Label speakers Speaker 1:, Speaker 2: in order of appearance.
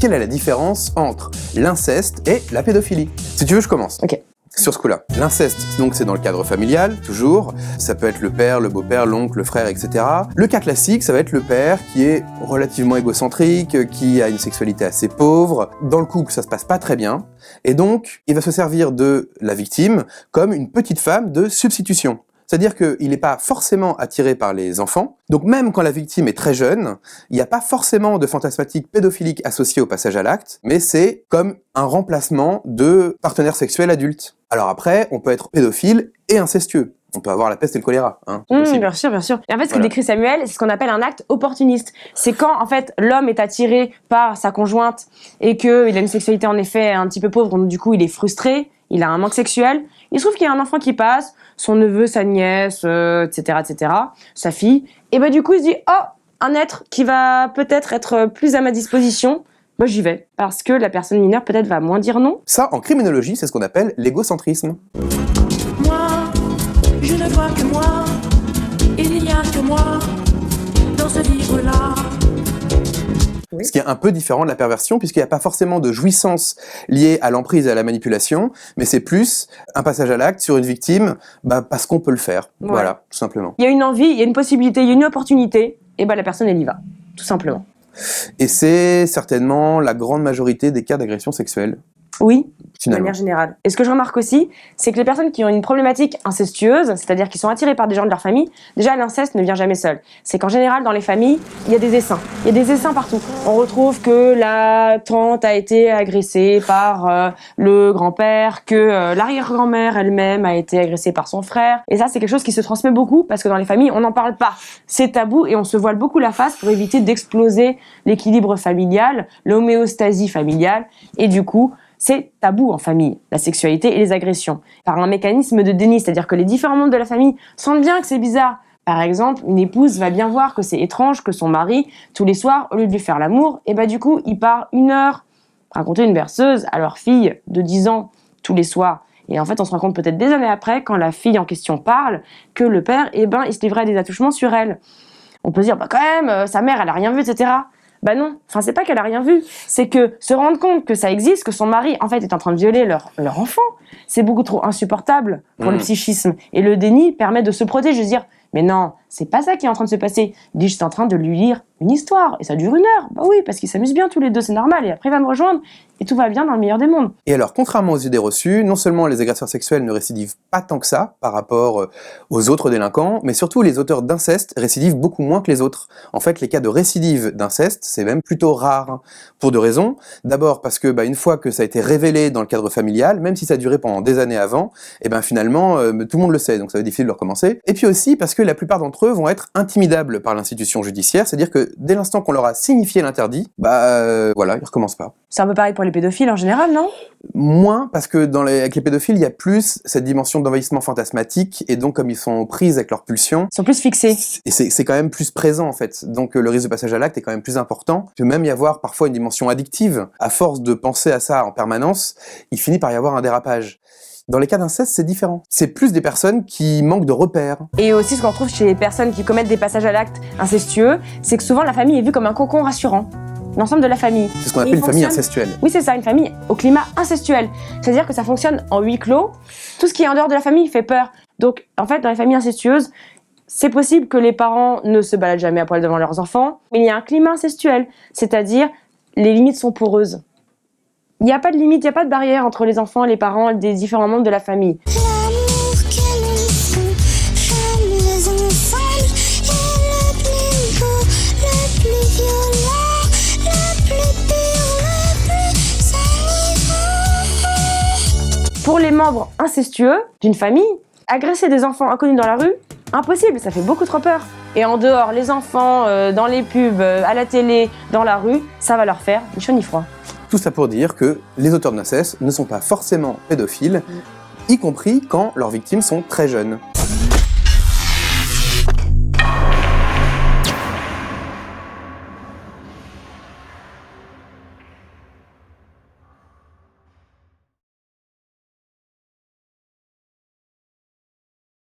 Speaker 1: quelle est la différence entre l'inceste et la pédophilie. Si tu veux, je commence.
Speaker 2: Ok.
Speaker 1: Sur ce coup-là. L'inceste, donc c'est dans le cadre familial, toujours. Ça peut être le père, le beau-père, l'oncle, le frère, etc. Le cas classique, ça va être le père qui est relativement égocentrique, qui a une sexualité assez pauvre. Dans le couple, ça se passe pas très bien. Et donc, il va se servir de la victime comme une petite femme de substitution. C'est-à-dire qu'il n'est pas forcément attiré par les enfants. Donc même quand la victime est très jeune, il n'y a pas forcément de fantasmatique pédophilique associée au passage à l'acte, mais c'est comme un remplacement de partenaire sexuel adulte. Alors après, on peut être pédophile et incestueux. On peut avoir la peste et le choléra.
Speaker 2: Bien sûr, bien sûr. Et en fait, ce que décrit Samuel, c'est ce qu'on appelle un acte opportuniste. C'est quand, en fait, l'homme est attiré par sa conjointe et qu'il a une sexualité, en effet, un petit peu pauvre, donc du coup, il est frustré, il a un manque sexuel. Il se trouve qu'il y a un enfant qui passe, son neveu, sa nièce, etc., sa fille. Et du coup, il se dit, oh, un être qui va peut-être être plus à ma disposition, j'y vais. Parce que la personne mineure, peut-être, va moins dire non.
Speaker 1: Ça, en criminologie, c'est ce qu'on appelle l'égocentrisme.
Speaker 3: Moi, je ne vois que moi, il n'y a que moi dans ce livre-là.
Speaker 1: Oui. Ce qui est un peu différent de la perversion, puisqu'il n'y a pas forcément de jouissance liée à l'emprise et à la manipulation, mais c'est plus un passage à l'acte sur une victime, parce qu'on peut le faire. Ouais. Voilà, tout simplement.
Speaker 2: Il y a une envie, il y a une possibilité, il y a une opportunité, et la personne, elle y va, tout simplement.
Speaker 1: Et c'est certainement la grande majorité des cas d'agression sexuelle.
Speaker 2: Oui, de manière générale. Et ce que je remarque aussi, c'est que les personnes qui ont une problématique incestueuse, c'est-à-dire qui sont attirées par des gens de leur famille, déjà l'inceste ne vient jamais seul. C'est qu'en général, dans les familles, il y a des essaims. Il y a des essaims partout. On retrouve que la tante a été agressée par le grand-père, que l'arrière-grand-mère elle-même a été agressée par son frère. Et ça, c'est quelque chose qui se transmet beaucoup parce que dans les familles, on n'en parle pas. C'est tabou et on se voile beaucoup la face pour éviter d'exploser l'équilibre familial, l'homéostasie familiale. Et du coup, c'est tabou en famille, la sexualité et les agressions, par un mécanisme de déni, c'est-à-dire que les différents membres de la famille sentent bien que c'est bizarre. Par exemple, une épouse va bien voir que c'est étrange que son mari, tous les soirs, au lieu de lui faire l'amour, du coup, il part 1 heure raconter une berceuse à leur fille de 10 ans tous les soirs. Et en fait, on se rend compte peut-être des années après, quand la fille en question parle, que le père, il se livrait à des attouchements sur elle. On peut se dire, quand même, sa mère, elle a rien vu, etc. Non, c'est pas qu'elle a rien vu, c'est que se rendre compte que ça existe, que son mari en fait est en train de violer leur enfant, c'est beaucoup trop insupportable pour le psychisme. Et le déni permet de se protéger, de se dire mais non, c'est pas ça qui est en train de se passer. Il dit juste en train de lui lire une histoire et ça dure 1 heure. Oui, parce qu'ils s'amusent bien tous les deux, c'est normal. Et après il va me rejoindre et tout va bien dans le meilleur des mondes.
Speaker 1: Et alors, contrairement aux idées reçues, non seulement les agresseurs sexuels ne récidivent pas tant que ça par rapport aux autres délinquants, mais surtout les auteurs d'inceste récidivent beaucoup moins que les autres. En fait, les cas de récidive d'inceste, c'est même plutôt rare, pour 2 raisons. D'abord parce que une fois que ça a été révélé dans le cadre familial, même si ça a duré pendant des années avant, finalement tout le monde le sait, donc ça va être difficile de recommencer. Et puis aussi parce que la plupart d'entre eux vont être intimidables par l'institution judiciaire, c'est-à-dire que dès l'instant qu'on leur a signifié l'interdit, ils recommencent pas.
Speaker 2: C'est un peu pareil pour les pédophiles en général, non ?
Speaker 1: Moins, parce que avec les pédophiles, il y a plus cette dimension d'envahissement fantasmatique, et donc comme ils sont prises avec leurs pulsions...
Speaker 2: Ils sont plus fixés.
Speaker 1: Et c'est quand même plus présent, en fait. Donc le risque de passage à l'acte est quand même plus important. Il peut même y avoir parfois une dimension addictive. À force de penser à ça en permanence, il finit par y avoir un dérapage. Dans les cas d'inceste, c'est différent. C'est plus des personnes qui manquent de repères.
Speaker 2: Et aussi, ce qu'on retrouve chez les personnes qui commettent des passages à l'acte incestueux, c'est que souvent la famille est vue comme un cocon rassurant. L'ensemble de la famille.
Speaker 1: C'est ce qu'on appelle une famille incestuelle.
Speaker 2: Oui, c'est ça, une famille au climat incestuel. C'est-à-dire que ça fonctionne en huis clos. Tout ce qui est en dehors de la famille fait peur. Donc, en fait, dans les familles incestueuses, c'est possible que les parents ne se baladent jamais à poil devant leurs enfants, mais il y a un climat incestuel. C'est-à-dire, les limites sont poreuses. Il n'y a pas de limite, il n'y a pas de barrière entre les enfants et les parents des différents membres de la famille. Pour les membres incestueux d'une famille, agresser des enfants inconnus dans la rue, impossible, ça fait beaucoup trop peur. Et en dehors, les enfants, dans les pubs, à la télé, dans la rue, ça va leur faire ni chaud ni froid.
Speaker 1: Tout ça pour dire que les auteurs d'inceste ne sont pas forcément pédophiles, y compris quand leurs victimes sont très jeunes.